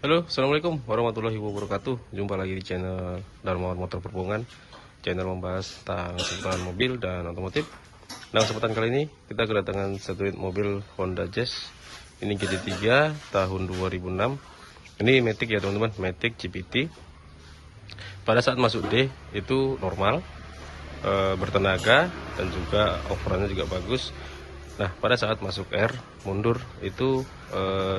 Halo, assalamualaikum warahmatullahi wabarakatuh. Jumpa lagi di channel Dharma Motor Perpungan, channel membahas tentang seputar mobil dan otomotif. Nah, kesempatan kali ini kita kedatangan satu unit mobil Honda Jazz. Ini GT3 tahun 2006. Ini Matic ya teman-teman, Matic GPT. Pada saat masuk D itu normal, bertenaga, dan juga overannya juga bagus. Nah, pada saat masuk R mundur itu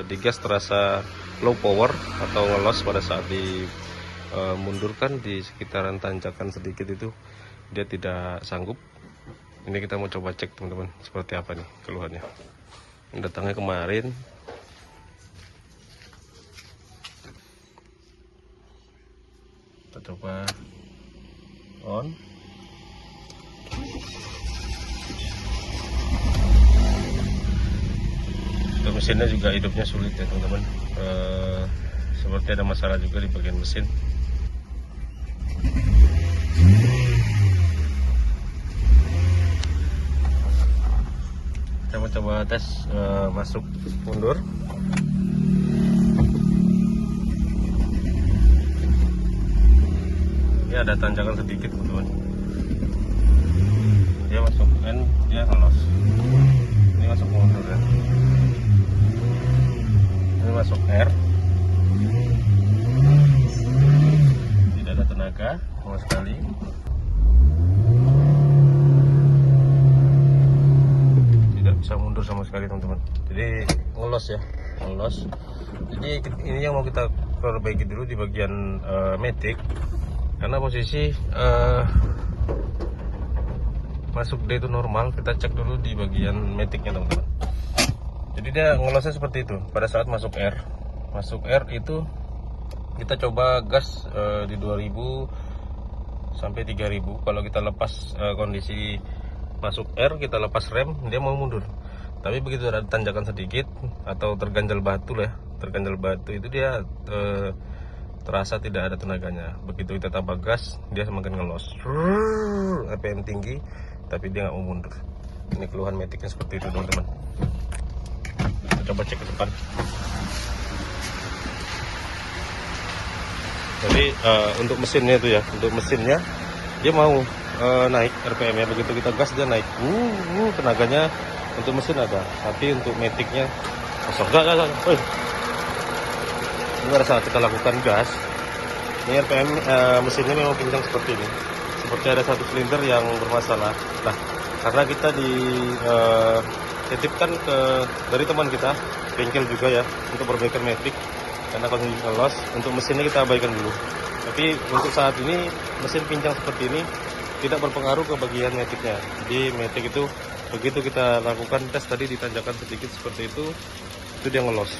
digas terasa low power atau ngelos pada saat dimundurkan di sekitaran tanjakan sedikit itu dia tidak sanggup. Ini kita mau coba cek teman-teman seperti apa nih keluhannya. Datangnya kemarin. Kita coba on. Mesinnya juga hidupnya sulit ya teman-teman, seperti ada masalah juga di bagian mesin. Kita mau coba tes masuk mundur. Ini ada tanjakan sedikit teman-teman, dia masuk N, dia ngelos. Ini masuk mundur ya, ini masuk R, tidak ada tenaga sama sekali. Tidak bisa mundur sama sekali teman-teman, jadi ngelos ya, ngelos. Jadi ini yang mau kita perbaiki dulu di bagian Matic, karena posisi masuk D itu normal. Kita cek dulu di bagian Maticnya teman-teman. Jadi dia ngelosnya seperti itu pada saat masuk R. Masuk R itu kita coba gas di 2000 sampai 3000. Kalau kita lepas kondisi masuk R, kita lepas rem, dia mau mundur. Tapi begitu ada tanjakan sedikit atau terganjal batu lah, terganjal batu itu dia terasa tidak ada tenaganya. Begitu kita tambah gas, dia semakin ngelos. RPM tinggi, tapi dia nggak mau mundur. Ini keluhan Maticnya seperti itu teman-teman. Coba cek ke depan. Jadi untuk mesinnya itu ya, untuk mesinnya dia mau naik RPM ya. Begitu kita gas dia naik. Tenaganya untuk mesin ada, tapi untuk Maticnya kosong. Gak. Ini pada saat kita lakukan gas, ini RPM mesinnya memang kencang seperti ini. Seperti ada satu silinder yang bermasalah. Nah, karena kita titipkan dari teman kita bengkel juga ya untuk perbaikan Matic, karena kalau ngelos untuk mesinnya kita abaikan dulu. Tapi untuk saat ini mesin pincang seperti ini tidak berpengaruh ke bagian Maticnya. Jadi Matic itu begitu kita lakukan tes tadi di tanjakan sedikit seperti itu dia ngelos.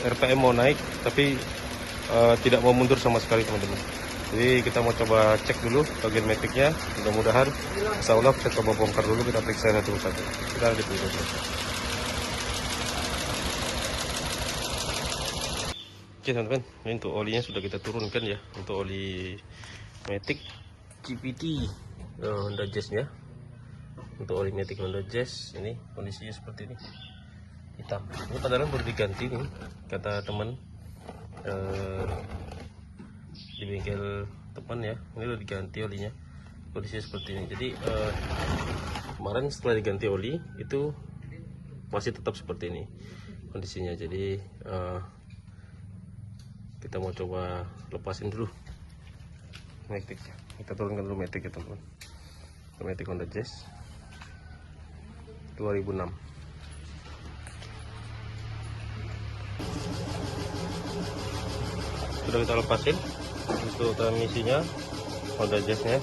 RPM mau naik tapi tidak mau mundur sama sekali teman-teman. Jadi kita mau coba cek dulu bagian Maticnya. Mudah-mudahan insya Allah kita coba bongkar dulu, kita periksa satu-satu. Kita lanjut dulu. Oke teman-teman, ini untuk olinya sudah kita turunkan ya, untuk oli Matic GPT Honda Jazz nya. Untuk oli Matic Honda Jazz ini kondisinya seperti ini, hitam. Ini padahal baru diganti nih, kata teman di bengkel teman ya. Ini udah diganti olinya, kondisinya seperti ini. Jadi kemarin setelah diganti oli itu masih tetap seperti ini kondisinya. Jadi kita mau coba lepasin dulu Matic. Kita turunkan dulu Matic ya teman-teman. Matic Honda Jazz 2006. Sudah kita lepasin untuk transmisinya Honda Jazz nya.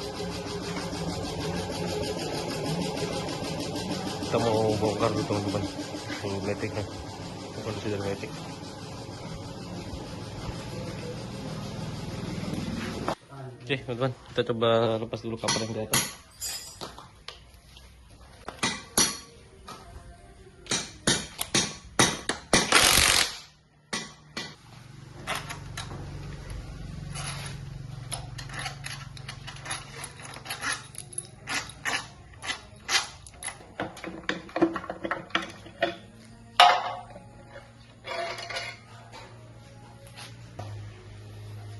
Kita mau bongkar dulu teman-teman untuk Maticnya, kondisi dari Matic. Oke teman-teman, kita coba lepas dulu cover yang di atas.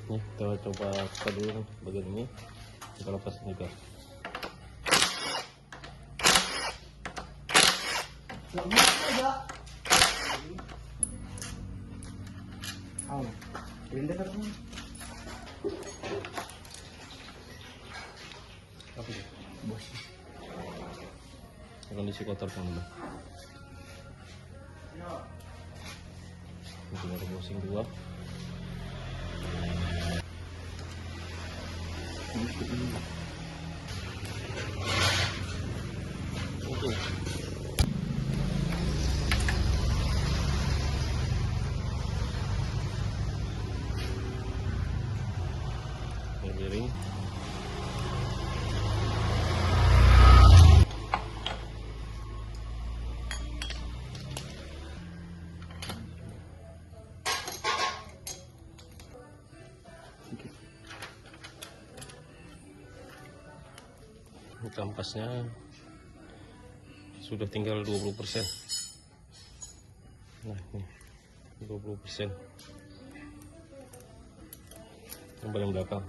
Nih kita coba buka dulu bagian ini, kita lepas juga. Apa itu? Bos. Kondisi kotor teman-teman. Ini ada bosing dua. Oke. Miring. Kampasnya sudah tinggal 20%. Nah ini 20% yang paling belakang.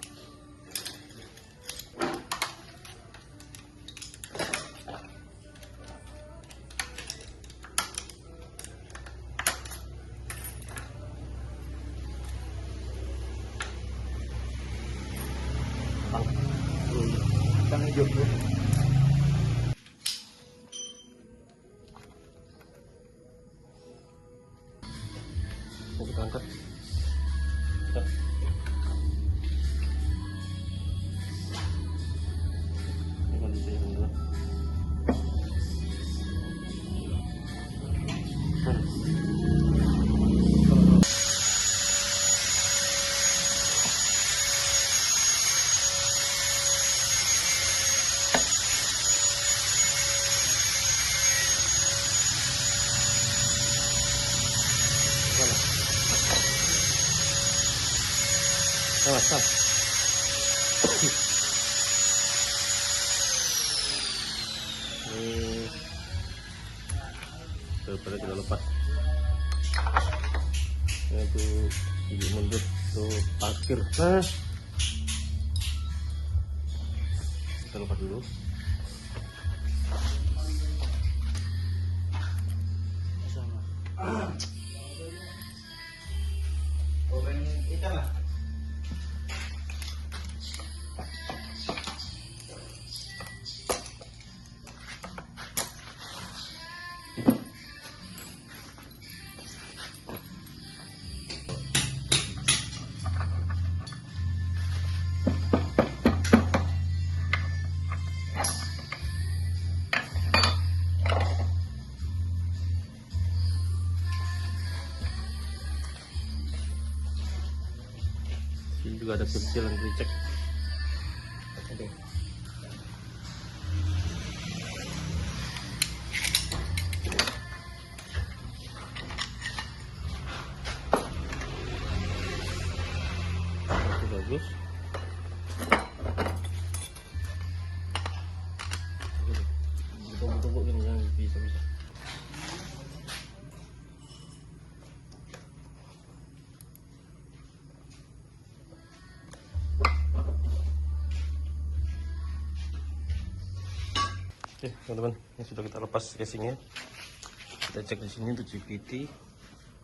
Hijau dulu. Kita angkat. Ini kondisinya dulu. Stop. Ini daripada kita lepas. Ini tuh gigi mundur tuh parkir. Kita lepas dulu. Goreng ikan lah. Ini juga ada kecil yang dicek. Oke. Itu bagus. Tumpuk-tumpuk ini yang bisa-bisa. Oke teman-teman, ini sudah kita lepas casingnya. Kita cek di sini untuk GPT,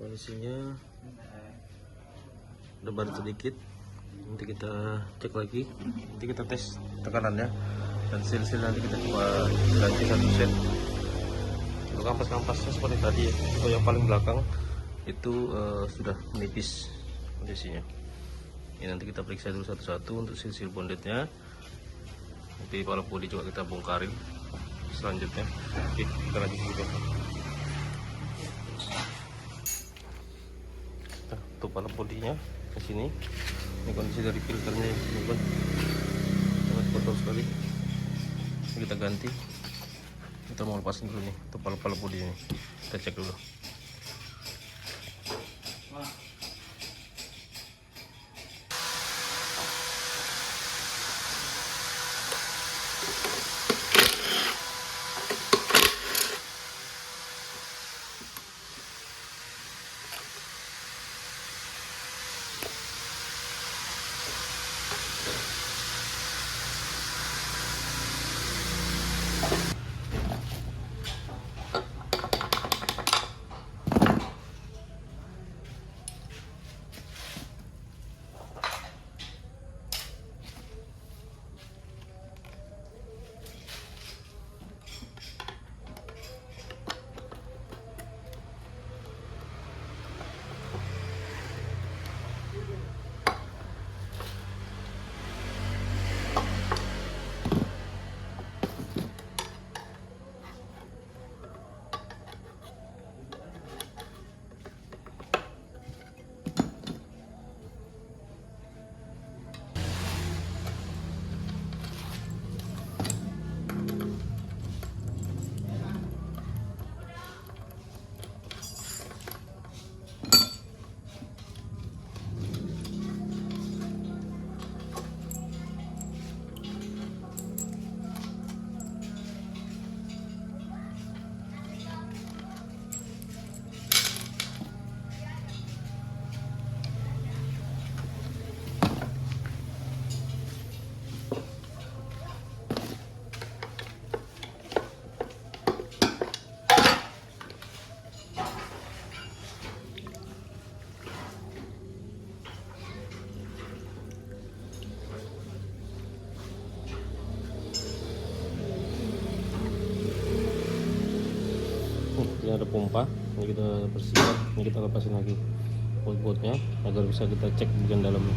kondisinya ada baru sedikit. Nanti kita cek lagi, nanti kita tes tekanannya dan seal nanti kita coba ganti satu set. Untuk kampas-kampasnya seperti tadi ya, untuk yang paling belakang itu sudah menipis kondisinya. Ini nanti kita periksa dulu satu-satu untuk seal bondetnya. Nanti kepala bodi juga kita bongkarin selanjutnya. Oke, kita lanjut juga. Nah, untuk kepala bodinya ke sini. Ini kondisi dari filternya ya, teman-teman. Sangat kotor sekali. Ini kita ganti. Kita mau lepasin dulu nih untuk kepala bodinya. Kita cek dulu. ada pompa. Ini kita bersihkan, ini kita lepasin lagi bolt-boltnya agar bisa kita cek bagian dalamnya.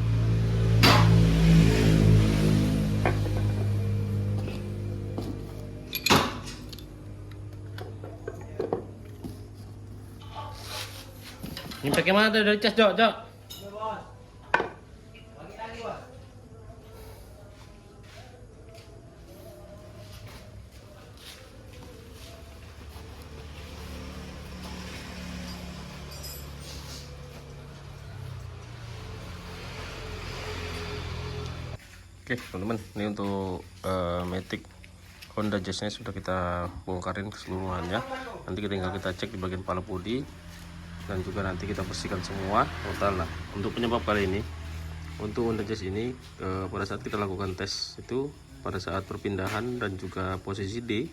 Ini pakai mana tuh dari cas, Jok? Oke teman-teman, ini untuk Matic Honda Jazz-nya sudah kita bongkarin keseluruhannya. Nanti tinggal kita cek di bagian kepala bodi dan juga nanti kita bersihkan semua total. Nah, untuk penyebab kali ini, untuk Honda Jazz ini pada saat kita lakukan tes itu pada saat perpindahan dan juga posisi D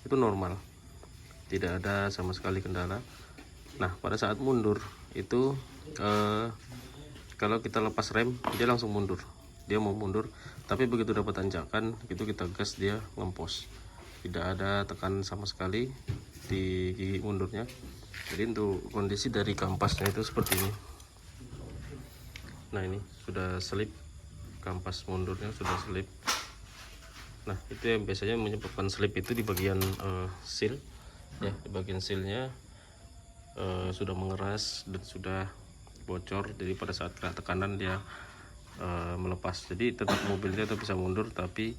itu normal, tidak ada sama sekali kendala. Nah, pada saat mundur itu kalau kita lepas rem dia langsung mundur. Dia mau mundur, tapi begitu dapat tanjakan itu kita gas, dia ngempos, tidak ada tekan sama sekali di gigi mundurnya. Jadi untuk kondisi dari kampasnya itu seperti ini. Nah, ini sudah selip, kampas mundurnya sudah selip. Nah, itu yang biasanya menyebabkan selip itu di bagian seal ya, di bagian sealnya sudah mengeras dan sudah bocor. Jadi pada saat kena tekanan dia melepas, jadi tetap mobilnya tetap bisa mundur, tapi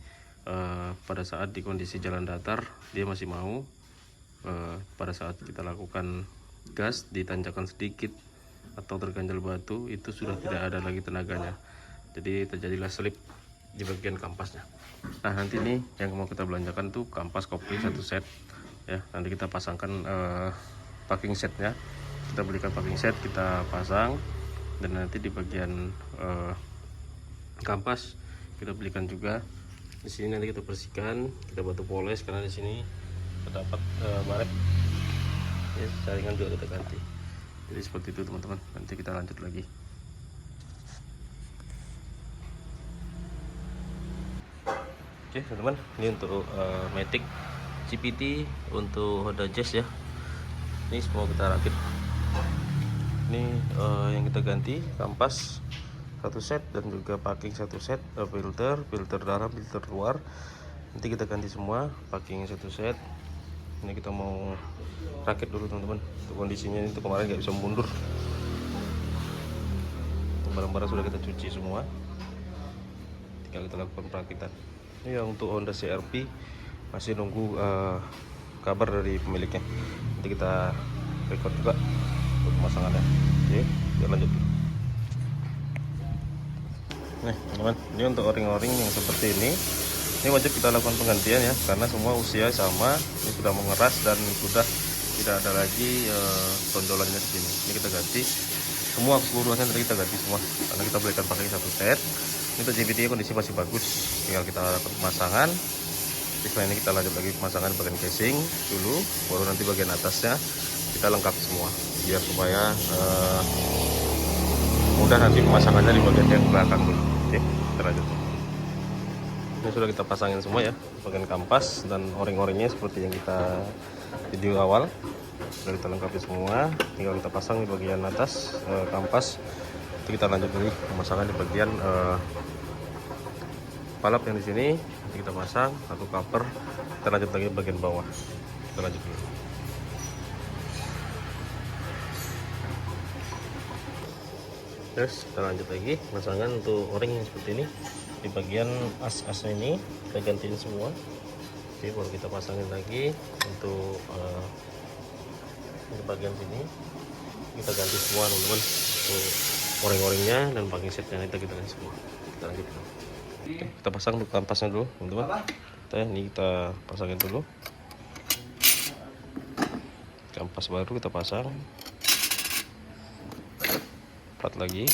pada saat di kondisi jalan datar dia masih mau. Pada saat kita lakukan gas di tanjakan sedikit atau terganjal batu itu sudah tidak ada lagi tenaganya, jadi terjadilah slip di bagian kampasnya. Nah, nanti ini yang mau kita belanjakan tuh kampas kopling satu set ya. Nanti kita pasangkan packing setnya, kita belikan packing set, kita pasang, dan nanti di bagian kampas kita belikan juga. Di sini nanti kita bersihkan, kita batu poles karena di sini terdapat baret ya, jaringan juga kita ganti. Jadi seperti itu teman-teman, nanti kita lanjut lagi. Oke teman-teman, ini untuk Matic GPT untuk Honda Jazz ya. Ini semua kita rakit. Ini yang kita ganti kampas satu set dan juga packing satu set, filter dalam, filter luar. Nanti kita ganti semua, packing satu set. Ini kita mau rakit dulu teman-teman. Untuk kondisinya itu kemarin nggak bisa mundur. Barang-barang sudah kita cuci semua, tinggal kita lakukan perakitan. Ini yang untuk Honda CR-V masih nunggu kabar dari pemiliknya. Nanti kita record juga untuk pemasangannya. Oke, kita lanjut. Nih teman-teman, ini untuk o-ring yang seperti ini wajib kita lakukan penggantian ya, karena semua usia sama, ini sudah mengeras dan sudah tidak ada lagi tonjolannya di sini. Ini kita ganti semua keseluruhannya, nanti kita ganti semua karena kita belikan pakai satu set. Ini untuk GPT kondisi masih bagus, tinggal kita lakukan pemasangan. Setelah ini kita lanjut lagi pemasangan bagian casing dulu, baru nanti bagian atasnya kita lengkapi semua biar supaya mudah nanti pemasangannya di bagian yang belakang dulu. Oke, kita lanjut. Ini sudah kita pasangin semua ya, bagian kampas dan o-ringnya seperti yang kita video awal. Sudah kita lengkapi semua, tinggal kita pasang di bagian atas kampas. Nanti kita lanjut lagi pemasangan di bagian palap yang di sini. Nanti kita pasang satu cover. Kita lanjut lagi bagian bawah. Kita lanjut dulu. Terus kita lanjut lagi pemasangan untuk o-ring yang seperti ini. Di bagian as-asnya ini kita gantiin semua. Oke, baru kita pasangin lagi untuk di bagian sini kita ganti semua teman-teman, untuk o-ringnya dan packing setnya kita ganti semua. Kita lanjut. Oke, kita pasang untuk kampasnya dulu teman-teman. Ini kita pasangin dulu kampas baru, kita pasang 4 lagi,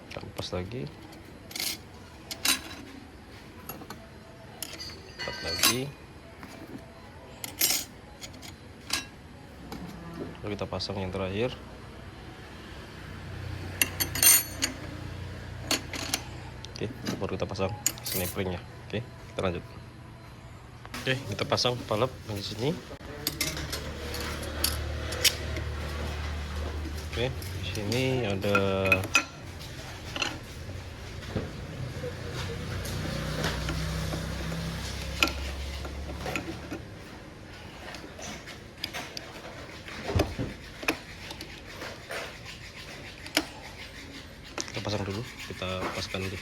kampas lagi 4 lagi, lalu kita pasang yang terakhir. Oke, baru kita pasang snap ringnya. Oke, kita lanjut. Oke, kita pasang palep di sini. Oke, di sini ada kita pasang dulu, kita paskan dulu.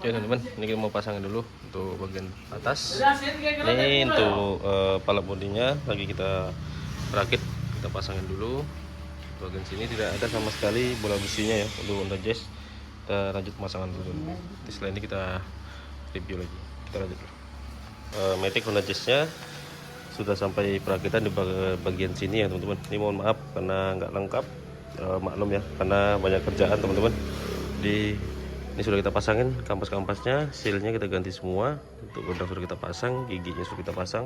Oke teman-teman, ini kita mau pasangin dulu untuk bagian atas. Ini untuk palep bodinya lagi kita rakit, kita pasangin dulu. Bagian sini tidak ada sama sekali bola besinya ya untuk Honda Jazz. Kita lanjut pemasangan dulu. Setelah ini kita review lagi. Kita lanjut dulu. Matic Honda Jazz-nya sudah sampai perakitan di bagian sini ya teman-teman. Ini mohon maaf karena nggak lengkap, maklum ya karena banyak kerjaan teman-teman. Ini sudah kita pasangin kampas-kampasnya, sealnya kita ganti semua. Untuk gondang sudah kita pasang, giginya sudah kita pasang.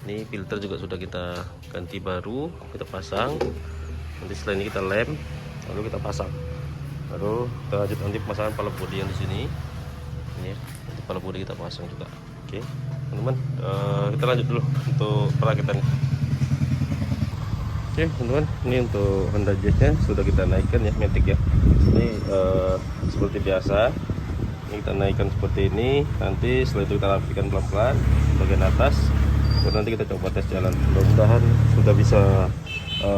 Ini filter juga sudah kita ganti baru, kita pasang. Nanti setelah ini kita lem, lalu kita pasang. Lalu kita lanjut nanti pemasangan palep bodi yang di sini. Ini ya, nanti palep bodi kita pasang juga. Oke, teman-teman, kita lanjut dulu untuk perakitan. Oke, teman-teman, ini untuk Honda Jazz-nya sudah kita naikkan ya, Matic ya. Ini seperti biasa. Ini kita naikkan seperti ini. Nanti setelah itu kita rapikan pelan-pelan bagian atas. Dan nanti kita coba tes jalan. Mudah-mudahan sudah bisa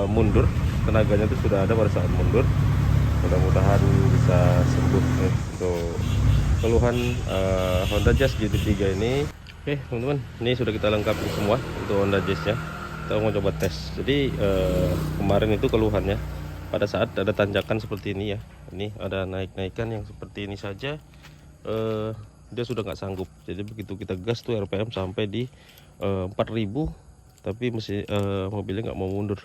mundur. Tenaganya itu sudah ada pada saat mundur. Mudah-mudahan bisa sembuh untuk keluhan Honda Jazz GT3 ini. Oke teman-teman, ini sudah kita lengkapi semua untuk Honda Jazz-nya. Kita mau coba tes. Jadi kemarin itu keluhannya pada saat ada tanjakan seperti ini ya. Ini ada naik-naikan yang seperti ini saja. Dia sudah nggak sanggup. Jadi begitu kita gas tuh RPM sampai di 4000, tapi mobilnya nggak mau mundur.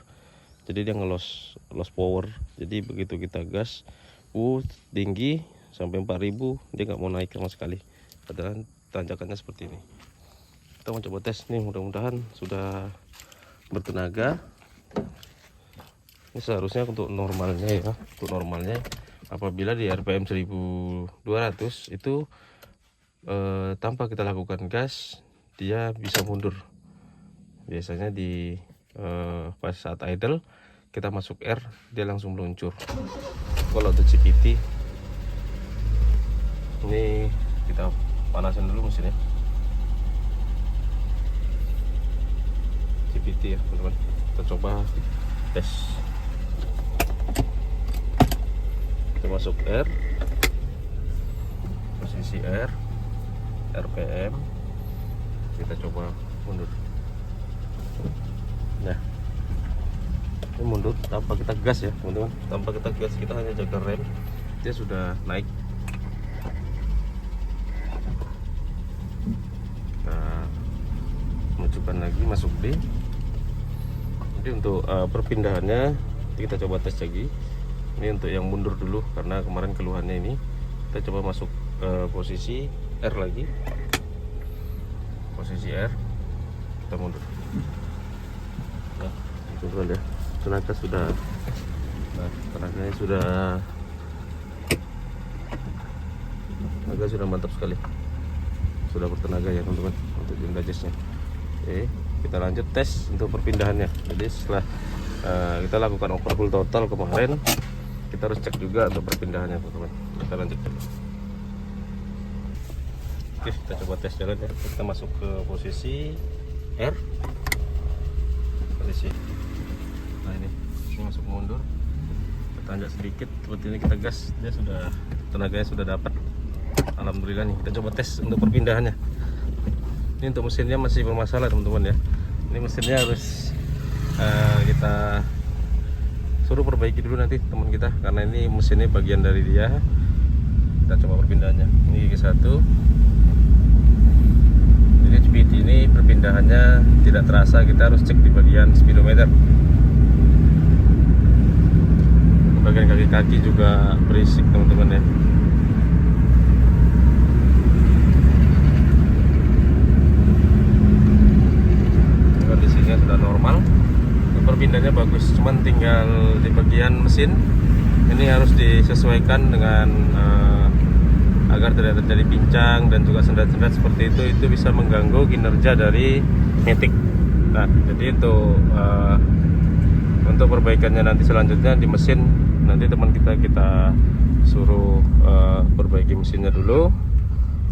Jadi dia ngelos power. Jadi begitu kita gas tinggi sampai 4000, dia nggak mau naik sama sekali. Padahal tanjakannya seperti ini. Kita mau coba tes nih, mudah-mudahan sudah bertenaga. Ini seharusnya untuk normalnya ya, untuk normalnya apabila di RPM 1200 itu tanpa kita lakukan gas dia bisa mundur. Biasanya di pas saat idle kita masuk R dia langsung meluncur. Kalau untuk CVT ini kita panasin dulu mesinnya. CVT ya teman-teman, kita coba tes. Kita masuk R, posisi R, RPM, kita coba mundur. Nah, ini mundur tanpa kita gas ya teman-teman, tanpa kita gas, kita hanya jaga rem, dia sudah naik. Kita majukan lagi, masuk D. Jadi untuk perpindahannya kita coba tes lagi. Ini untuk yang mundur dulu karena kemarin keluhannya ini. Kita coba masuk posisi R lagi, posisi R, kita mundur. Nah, itu ya, tenaga sudah, tenaganya sudah mantap sekali, sudah bertenaga ya teman-teman untuk Honda Jazz-nya. Oke, kita lanjut tes untuk perpindahannya. Jadi setelah kita lakukan overhaul total kemarin, kita harus cek juga untuk perpindahannya teman-teman. Kita lanjut dulu. Oke, kita coba tes jalan ya. Kita masuk ke posisi R, posisi. Nah ini masuk mundur, kita tanjak sedikit seperti ini, kita gas, dia sudah, tenaganya sudah dapat. Alhamdulillah nih. Kita coba tes untuk perpindahannya. Ini untuk mesinnya masih bermasalah teman-teman ya. Ini mesinnya harus kita suruh perbaiki dulu nanti teman kita, karena ini mesinnya bagian dari dia. Kita coba perpindahannya. Ini gigi 1. Jadi speed ini perpindahannya tidak terasa, kita harus cek di bagian speedometer. Bagian kaki-kaki juga berisik teman-teman ya. Kondisinya sudah normal, perpindahannya bagus, cuman tinggal di bagian mesin ini harus disesuaikan dengan agar tidak terjadi pincang dan juga sendat-sendat seperti itu bisa mengganggu kinerja dari Matic. Nah, jadi untuk perbaikannya nanti selanjutnya di mesin, nanti teman kita suruh perbaiki mesinnya dulu.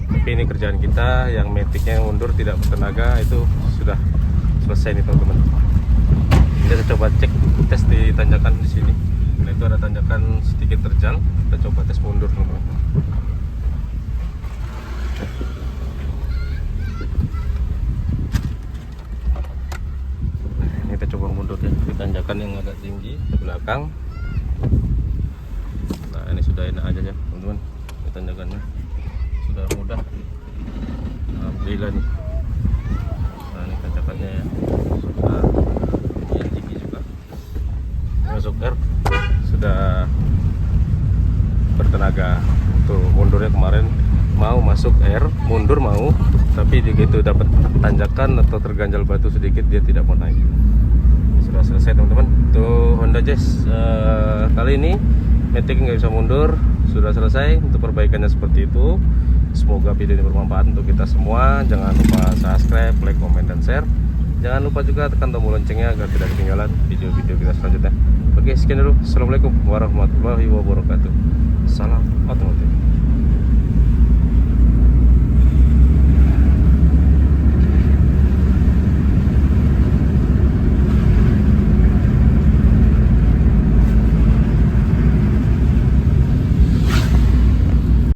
Tapi ini kerjaan kita yang Maticnya mundur tidak bertenaga itu sudah selesai nih teman-teman. Kita coba cek tes di tanjakan di sini. Nah, itu ada tanjakan sedikit terjal. Kita coba tes mundur teman-teman. Ini kita coba mundur ya di tanjakan yang agak tinggi ke belakang. Nah, ini sudah enak aja ya teman-teman. Ini tanjakannya sudah mudah. Alhamdulillah nih. Nah, ini tanjakannya ya. Sudah yang tinggi juga. Masuk R sudah bertenaga. Tuh mundurnya kemarin mau masuk R, mundur mau, tapi begitu dapat tanjakan atau terganjal batu sedikit dia tidak mau naik. Sudah selesai teman-teman. Tuh Honda Jazz kali ini Matic nggak bisa mundur, sudah selesai. Untuk perbaikannya seperti itu. Semoga video ini bermanfaat untuk kita semua. Jangan lupa subscribe, like, komen, dan share. Jangan lupa juga tekan tombol loncengnya agar tidak ketinggalan video-video kita selanjutnya. Oke, sekian dulu. Assalamualaikum warahmatullahi wabarakatuh. Salam otomotif.